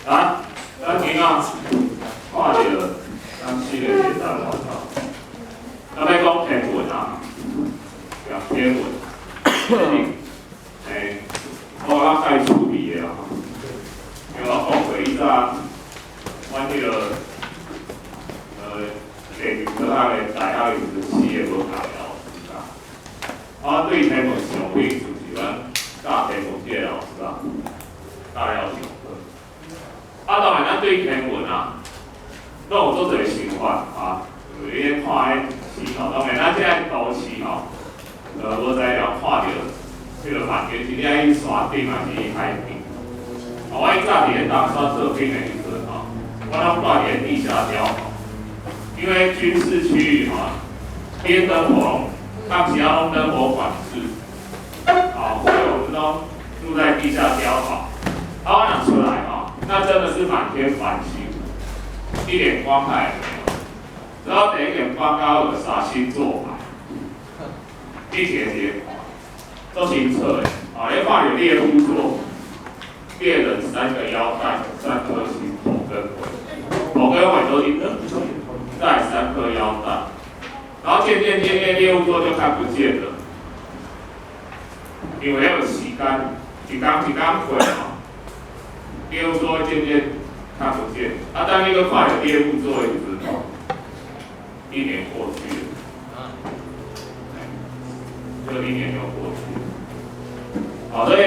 来，咱今啊，看到咱四个简单外头，咱要讲天文啊，讲天文，我较介趣味的啊，因为我讲过以前，阮迄个地球科学的大学有4个无同的老师啊，我对天文上兴趣是阮教天文这个老师啊，教了上课。当然，咱对天文啊，拢有做一个想法啊，就是你看迄时候，当然咱现在都市吼，无在了看到迄个万天星在山顶还是海顶。我以前伫咧当山做兵的时阵吼，我拢住伫地下碉堡，因为军事区域吼，边灯火当时要用灯火管制，所以我们都住在地下碉堡。我拿出来吼。那真的是满天繁星，一点光害也没有。然后第一点光高有啥星座嘛？一节都清澈的。你看有猎户座，猎人3个腰带，3颗星，头跟尾，头跟尾都一个，带3颗腰带。然后渐渐猎户座就看不见了，因为要有时间，一天过哦。猎户座渐渐看不见，当那个看有猎户座的时候，1年过去了，这1年又过去了。所以，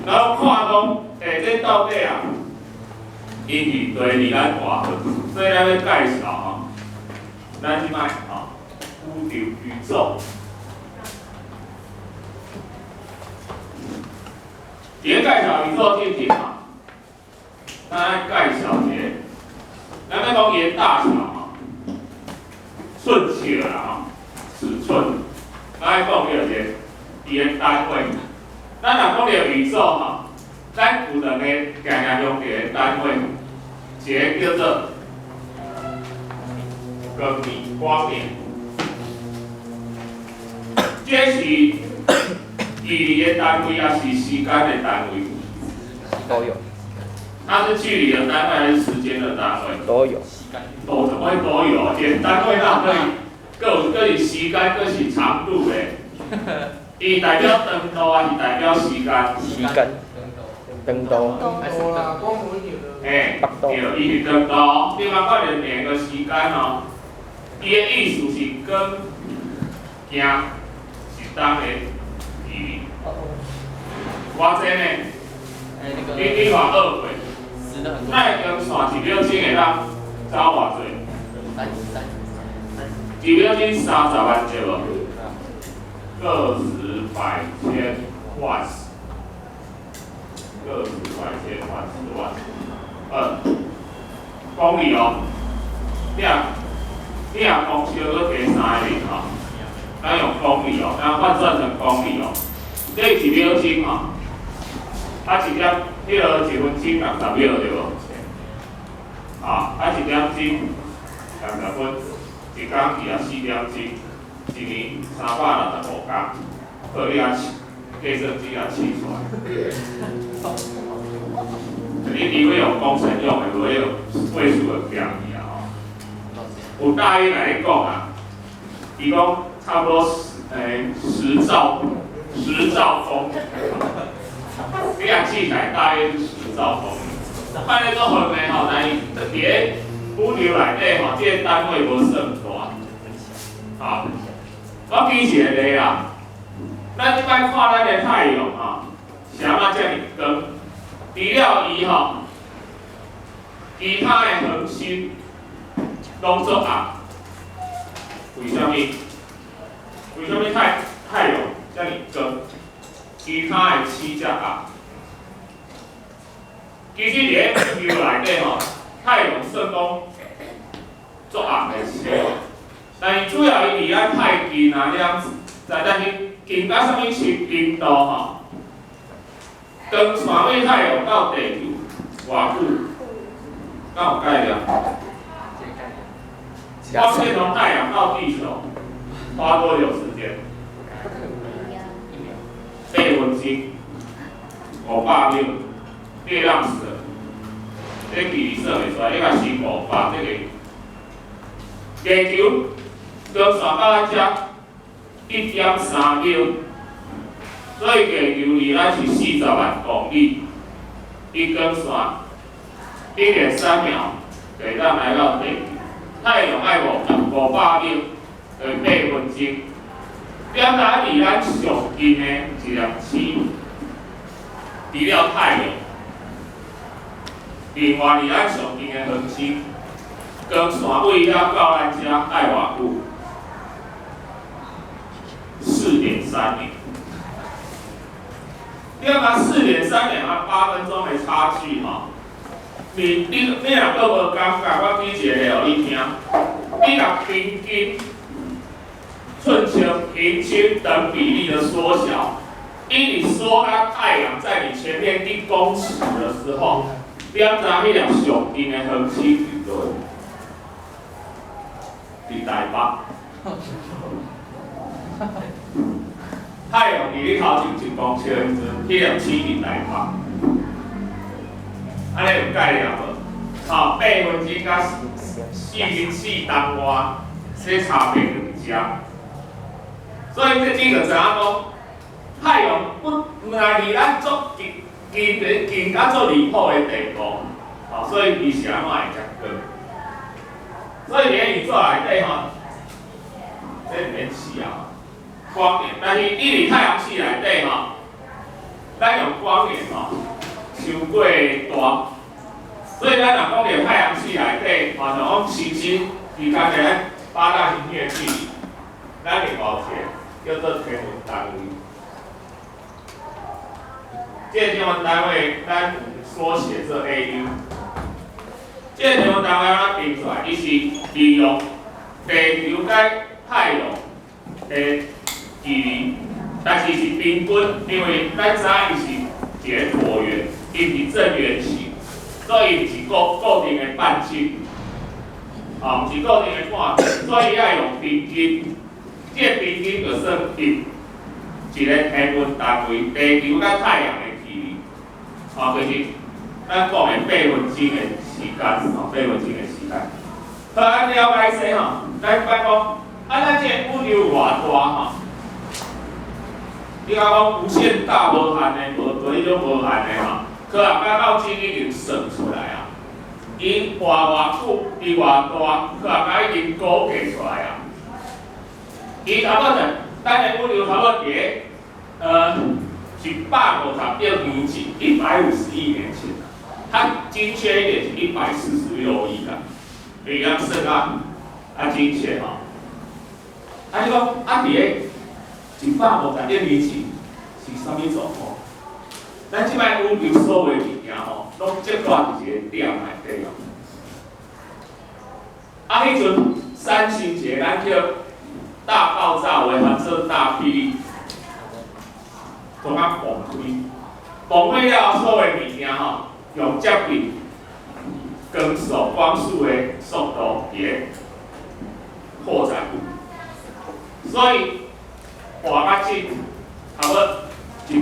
然后看讲，这到底啊，因是对离咱偌远，所以咱要介绍啊，咱即摆啊，宇宙。介绍宇宙进程啊，咱介绍一下，咱要讲伊的大小啊，寸尺啦尺寸，咱讲了一个伊的单位。咱若讲到宇宙哈，咱有2个常用的单位，一个叫做光年，这是距离的单位也是时间的单位，都有。它是距离的单位还是时间的单位？都有。怎么会都有？连单位那可以，各是时间，各是长度的。伊代表长度还是代表时间？时间。长度。对，伊是长度。你莫看着2个时间哦，伊的意思是跟行是当的。偌济呢？你话2倍，那根线1秒钟会当走偌济？1秒钟30万对无？个十百千万，10万，公里哦。你若公尺搁加3个0哦，咱用公里哦，咱换算成公里哦。这1秒钟哦，1点，迄个1分钟60秒对无？1点钟60分，一天24点钟，一年365天，好你计算机试出来。你如果用工程用的，如果有位数的概念哦，有大约来讲啊，伊讲差不多10兆公里，你若记起来大约是10兆公里。看那个远的吼，但是伫咧宇宙内底吼，这个单位无算大。我举一个例啦，咱即摆看咱的太阳吼，啥物遮尔光？除了伊吼，其他的恒星拢做暗，为什么？为什么太阳遮尔光？其他的星才暗。其实伫咧宇宙内底吼，太阳算讲做暗的时候，但是主要伊离咱太近啊，这样子，但是近到啥物程度吼？光传位太阳到地球偌久？敢有概念？光线从太阳到地球花多久时间？8分钟，500秒。月亮色，这距离算袂出来，应该是500这个。地球光线到咱遮1.3秒，所以地球离咱是40万公里，伊光线1.3秒就当来到地球。太阳爱500秒，就8分钟。点来离咱上近的一粒星，除了太阳，另外离咱上近的恒星，光线位要到咱遮爱偌久？4.3年。你要把4.3年和8分钟的差距你若搁无感觉，我举一个例互你听。你若平均寸球、平均等比例的缩小，以你缩到太阳在你前面1公尺的时候，你要知迄粒上近的恒星伫倒？伫台北。太阳伫你头前1公尺的时阵，迄粒星伫台北。安尼有概念无？8分钟甲44单外，这差别2只。所以这你就知影讲，太阳若离咱足近甲足离谱的地步，所以伊是安怎会遮光？所以连宇宙内底这里面是光年，但是你伫太阳系内底咱用光年伤过大，所以咱若讲着太阳系内底，像讲星星离咱个8大行星的距离，咱另外一个叫做天文单位。这个天文单位咱缩写做 AU。这个天文单位咱定出来，伊是利用地球甲太阳的距离，但是是平均，因为咱知影伊是一个椭圆，伊是正圆形，所以伊是固定的半径，毋是固定的半径，所以要用平均。这个平均就算一个天文单位，地球甲太阳的距离，就是咱讲的8分钟的时间，8分钟的时间。好，咱了解些咱讲，咱这个宇宙有偌大你讲无限大无限的，无迄种无限的科学家到今已经算出来啊，伊活偌久，伊偌大，科学家已经估计出来啊。伊差不多咱的宇宙差不多150亿年前，150亿年前，它精确一点是146亿啦，你讲算精确你讲伫个150亿年前是啥物状况？咱即摆宇宙所有物件拢集在一个点内底迄阵3星节咱叫大爆炸，为反射大霹雳，从崩溃。崩溃了后，所有物件用接近光速的速度伫扩展，所以活较紧，差不多150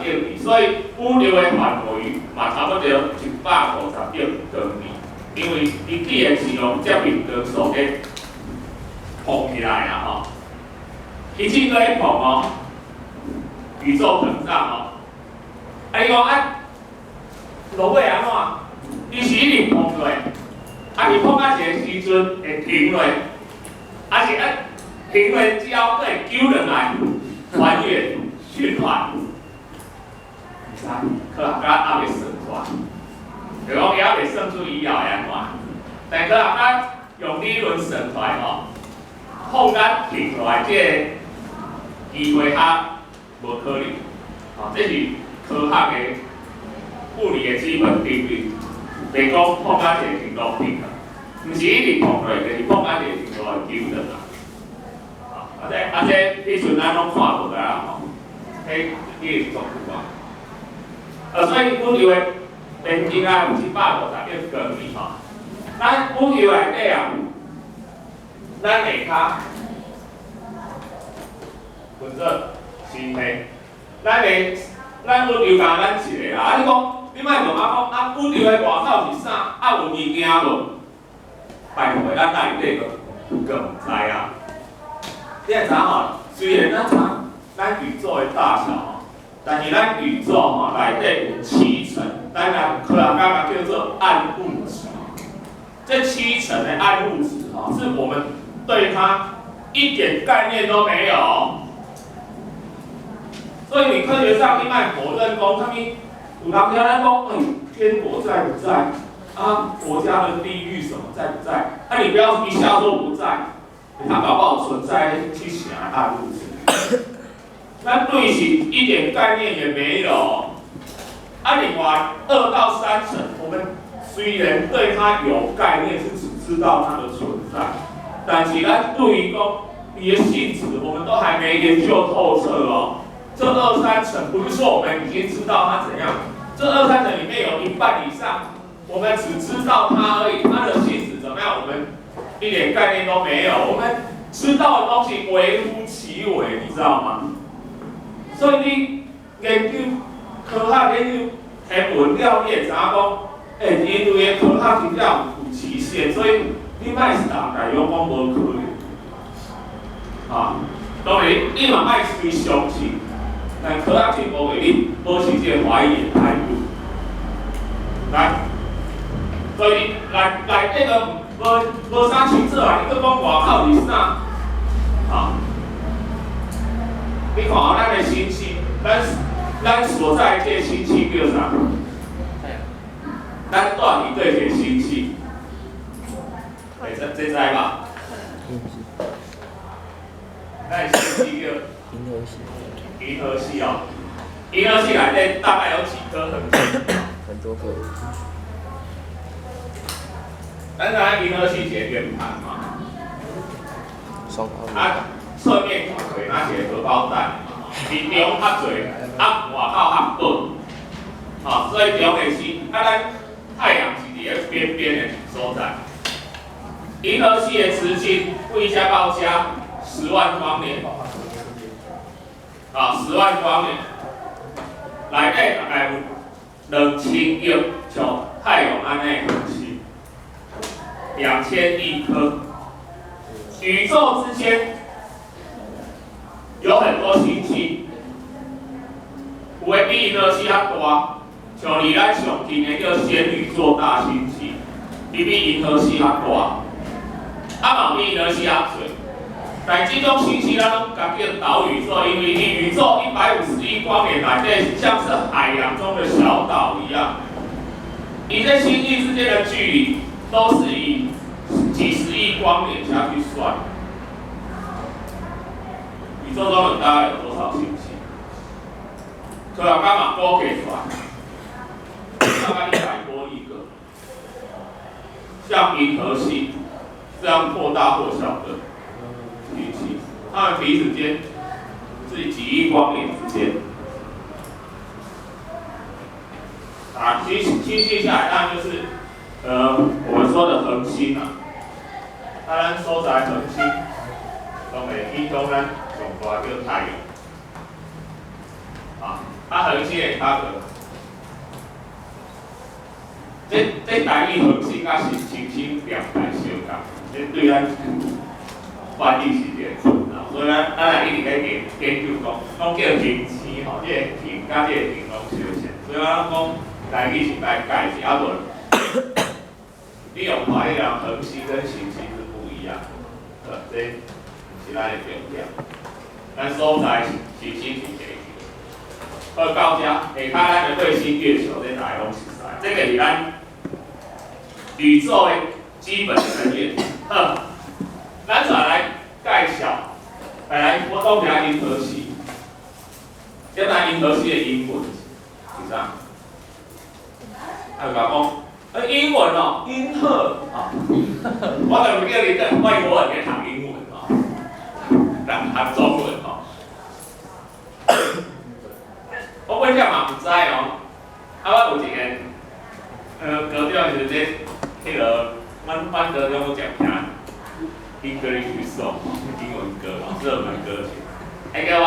亿年，所以宇宙的范围嘛差不多150亿公里，因为伊起的是用接近光速的膨起来啊伊进做一膨宇宙膨胀你讲落尾安怎？伊是一直膨落，是膨到一个时阵会停落，是停落之后，佫会揪落来，还原循环。唔知科学家还未算出来，就讲伊还未算出以后会安怎？但科学家用理论算出来碰咱停落来，这个机会较无可能。这是科学的物理的基本定律。袂讲碰到一个程度停啊，毋是一直碰落，就是碰到一个程度会揪落来。这迄阵咱拢看无啦迄已经足久所以宇宙的边境有150亿公里咱宇宙内底咱下骹分做星系，咱宇宙讲咱一个啦。你讲你莫问我讲啊，宇宙的外口是啥？啊有物件无？拜托，咱内底个唔知啊。你会知吼？虽然咱宇宙的大小吼，但是咱宇宙吼内底有7层，咱科学家叫做暗物质。这7层的暗物质吼，是我们对它一点概念都没有。所以你科学上你莫否认讲，他们有人听咱讲，天国在不在？啊，国家的地域什么在不在？那、你不要一下说不在，它搞不好存在去想暗物质。那对是一点概念也没有。啊，另外2到3层，我们虽然对它有概念，是只知道它的存在，但是咱对于讲你的性质，我们都还没研究透彻哦。这2、3层不是说我们已经知道它怎样，这2、3层里面有1半以上。我们只知道它而已，它的性质怎么样，我们一点概念都没有。我们知道的东西微乎其微，你知道吗？所以你研究科学研究天文了，你会知影讲，人类的科学真正有极限，所以你莫是大概讲无可能。啊，当然你嘛莫随相信，但科学进步的你保持这个怀疑的态度。来。所以内底个无啥清楚啊！你搁讲外口是啥？啊，你看下咱的星系，咱所在这星系叫啥？咱住伫对一个星系，这知吧？咱的星系叫银河系哦。银河系内底大概有几颗恒星？很多颗。咱知银河系是圆盘嘛？双胞啊，侧面看过那是荷包蛋，里中较侪，啊外口较薄，啊，所以中的是咱太阳是伫个边边的所在。银河系的直径为加到加10万光年，啊，10万光年，内底大概有2000亿像太阳安尼恒星。2000亿颗，宇宙之间有很多星系，有的比银河系较大，像离咱上近的叫仙女座大星系，伊比银河系较大，啊嘛比银河系较小。但这种星系咱拢甲叫岛屿座，因为宇宙150亿光年内底像是海洋中的小岛一样，你这星系之间的距离都是以几十亿光年下去算。宇宙中大概有多少星系？科学家嘛估计出来，大概100多亿个。像银河系这样或大或小的星系，它们彼此间是几亿光年之间。啊，星系下来，当然就是我们说的恒星啊。当然所在恒星，拢会其中咱上大叫太阳。啊，恒星的它个，这单一恒星甲行星两态相共，这对咱翻译是一个困扰，所以咱来一直在研究讲叫行星吼，这个行甲这个行拢相像，所以咱讲台语是来解释啊无。你用看迄个恒星跟行星是不一样的，这是咱的重点。咱所在行星是地球，到遮下骹咱的卫星月球，这大家拢熟悉。这个是咱宇宙的基本成员。咱再来介绍，来我讲一下银河系。这咱银河系的英文是啥？啊，就讲。英文哦，英赫啊，我就叫你个外国人去读英文哦，但读中文哦。我本身嘛唔知哦，我有一个高中就是迄个，阮高中有讲English song， 英文歌嘛，热门歌曲。迄个我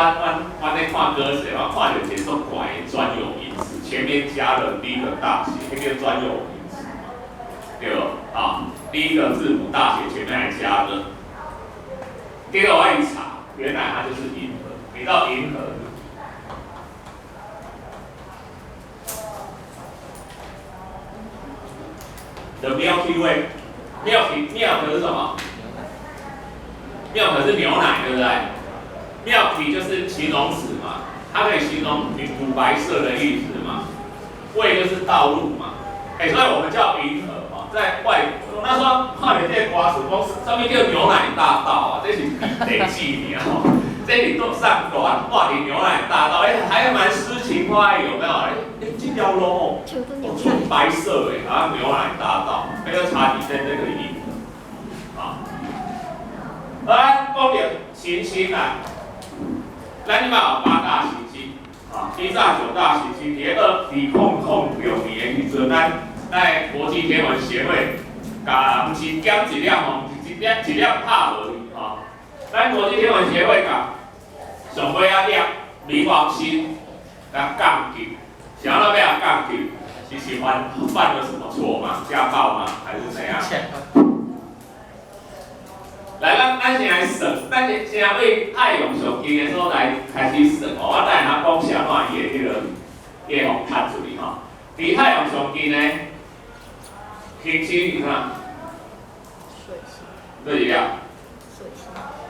咧看歌词，我看到一个足怪的专有名词，前面加了第一个大写，那个专有名词嘛，对不？啊，第一个字母大写前面还加了。第二个我一查，原来它就是银河。你知道银河的 Milky Way，Milk 是什么？Milk 是牛奶，对不对？Milk 就是形容词嘛，它可以形容乳白色的意思嘛。Way 就是道路嘛，所以我们叫银河嘛，在外国那时候看你这瓜子公司上面叫牛奶大道啊，这是地记名哦。这里都上馆挂的牛奶大道，还蛮诗情画意，有没有？这条路哦，纯白色然后牛奶大道，那个查底在这个银河啊。来，讲到行星啊，咱今嘛有8大行星啊，第早9大行星，2006年的时阵，咱国际天文协会，不是减一粒哦，一粒拍落去啊。咱国际天文协会上尾啊粒冥王星降级，想要要降级，是犯了什么错吗？家暴吗？还是怎样？来，咱先来算，咱先为太阳上近的所在开始算哦。我等下讲啥款伊的迄个互拍出去吼。离太阳上近的行星是啥？水星。对不对？水星。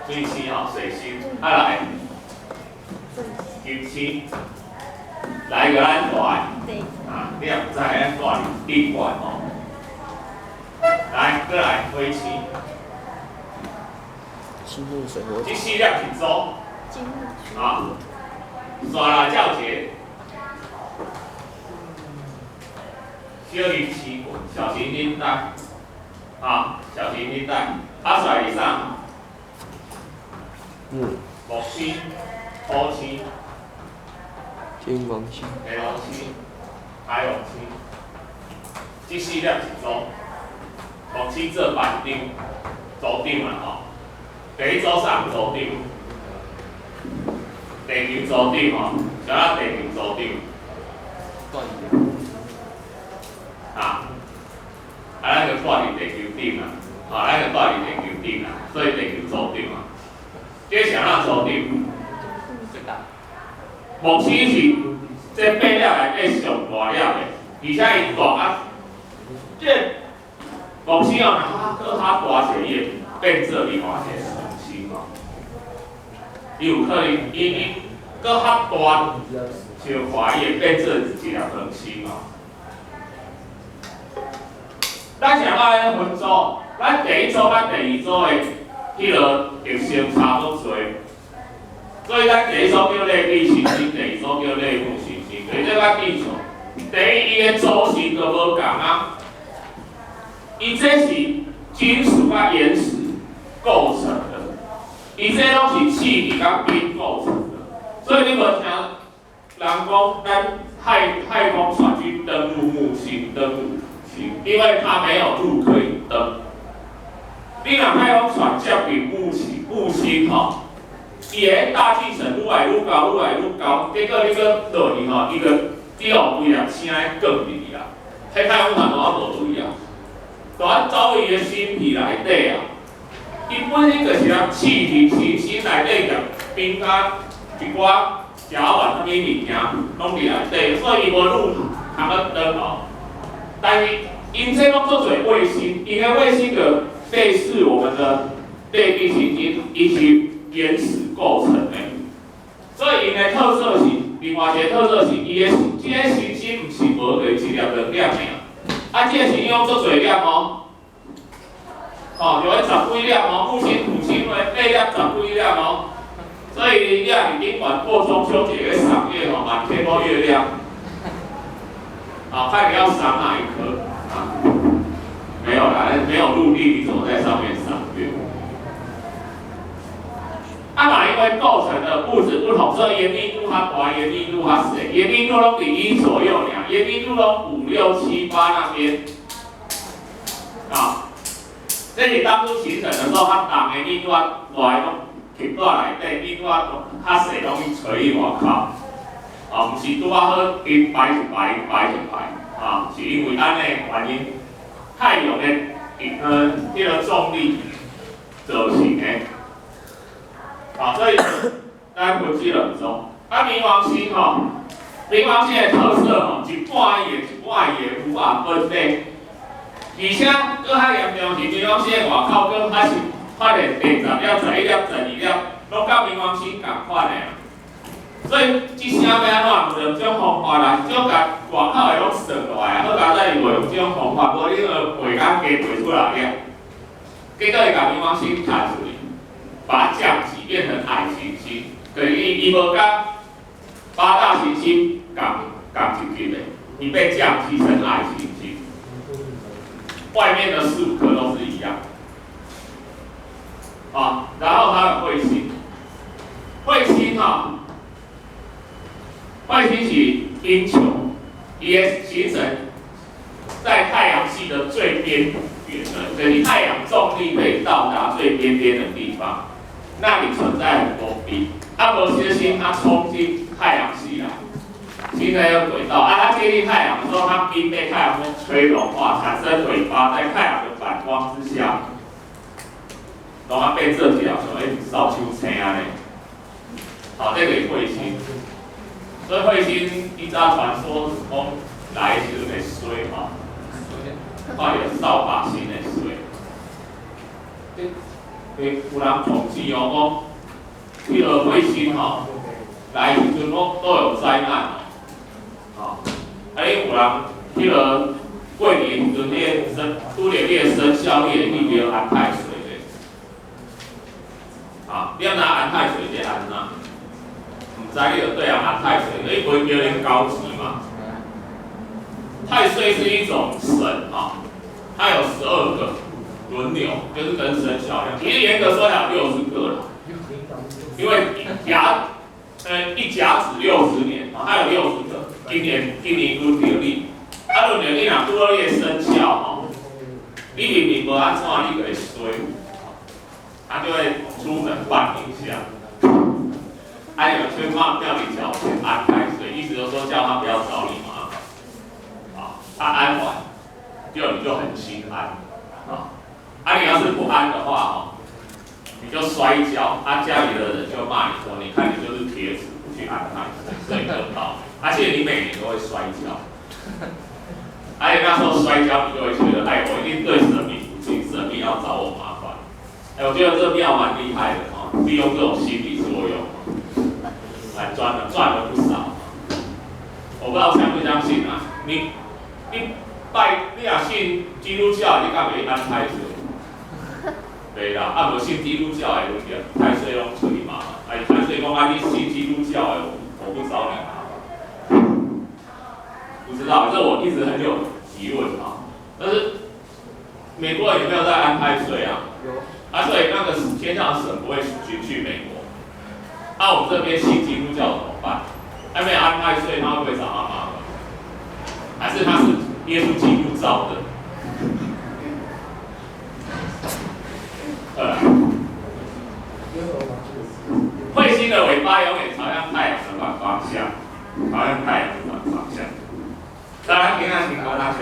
水星吼，水星。来。金星。来个咱大啊，你也不知咱大地管哦。来，再来灰星。金木水火土。这4粒是组。金木水。啊，刷啦较节。小日期小行星带，啊，小行星带，甩以上。木星、土星、天王星、冥王星、海王星，这4粒是组。木星做板顶、组顶啦吼。第一组上组顶，地球组顶吼，啥地球组顶？咱就住伫地球顶啊，咱就住伫地球顶啊，所以地球组顶啊。这是啥组顶？木星是这8粒内底上大粒的，而且伊大啊，这木星哦，若较大些，伊会变做另外一个恒星哦。伊有可能伊搁较大，像华伊会变做一粒恒星哦。咱想要安分组，咱第一组、咱第二组的迄落特性差足多，所以咱第一组叫类比行星，第二组叫类木行星，而且咱地球，第一伊的组成就无共啊，伊这是金属甲岩石构成的，伊这拢是气体甲冰构成的，所以你无听人讲咱太空船去登陆木星，因为它没有路可以登。你若太空船接近木星吼，伊个大气层愈来愈高，结果你搁落去吼，伊个第二规粒星仔降入去啊，迄太空船都无对啊，就按走伊个星体内底啊。伊本身就是气体行星内底个冰甲一寡甲烷啥物物件拢伫内底，所以伊无路通个登吼。但是因这拢做做卫星，因为卫星的类似我们的类地行星，伊是岩石构成的，所以因的特色是另外一个特色是，伊的这个行星毋是无个1粒2粒尔，啊，这个行星用做做粒哦，就会10几粒哦，木星为8粒10几粒哦，所以你啊，你顶管过中秋节的赏月哦，满天都月亮。看你要赏哪一颗啊？没有啦，没有陆地，你怎么在上面赏月？因为构成的物质不同，所以岩密度它大，岩密度它小，岩密度拢比1左右俩，岩密度拢5、6、7、8那边。这是当初形成的时候，它重的密度大拢吸在内底，密度较细拢垂去外口。啊，不是拄啊好因排就排，排就排，啊，是因为安尼原因，太阳的迄个重力造成的，啊，所以咱分析两种。啊，冥王星吼，冥王星的特色吼，一半伊会无法分裂，而且佫较严重是冥王星的外口佫还是发现第10粒、11粒、12粒，拢甲冥王星共款的啊。所以即声要安怎？有两种方法啦，种甲外口的拢算落来，好甲再用这种方法，无你就背甲加背出来了。结果会甲冥王星拆出去，把它降级变成矮行星，就是伊无甲8大行星共一级的，伊被降级成矮行星。外面的4、5颗都是一样。啊，然后还有彗星，彗星哈。彗星是阴球，也形成在太阳系的最边缘的，就是太阳重力可以到达最边边的地方，那里存在很多冰。某些星它冲进太阳系来，形成一个轨道。它接近太阳的时候，它冰被太阳风吹融化，产生尾巴，在太阳的反光之下，然后被这几条像扫帚青安尼。好，这个是彗星。所以彗星依照传说讲来的时阵会衰吼，看到扫把星会衰。有人统计哦，讲迄个彗星吼来的时阵都有灾难哦。有人迄个过年时阵，迄个拄着迄个生肖，你会去庙安太岁咧。啊，你要拿安太岁这安怎？唔知你就对啊，安太岁，你不会比人高级嘛？太岁是一种神啊，它有12个轮流，就是跟生肖一样。其实严格说还有60个了，因为一甲子60年啊，它有60个。今年轮流你，轮流你若拄到你的生肖吼，你明明无安怎，你就会衰，他就会出门犯影响。还有千万不要你缴钱安太岁，意思就是说叫他不要找你麻烦，啊，他安完，你就很心安，啊，你要是不安的话，哦，你就摔跤，家里的人就骂你说，你看你就是铁子，不去安太岁，所以就到，而且你每年都会摔跤，而且那时候摔跤，你就会觉得，我一定对神明不敬，神明要找我麻烦，我觉得这庙蛮厉害的哦，利用这种心理作用。来赚了不少，我不知道相不相信啊？你若信基督教，你敢袂安太岁？袂啦，无信基督教的就对，太岁拢处理麻烦。太岁讲你信基督教的，我不找你麻烦。不知道，这我一直很有疑问啊。但是美国人有没有在安太岁啊？有。所以那个天上的神不会去美国。我们这边信基督教怎么办？还没有安太岁，他会不会找他麻烦？还是他是耶稣基督造的？彗星的尾巴永远朝向太阳的反方向，朝向太阳的反方向。当然，平常情况下。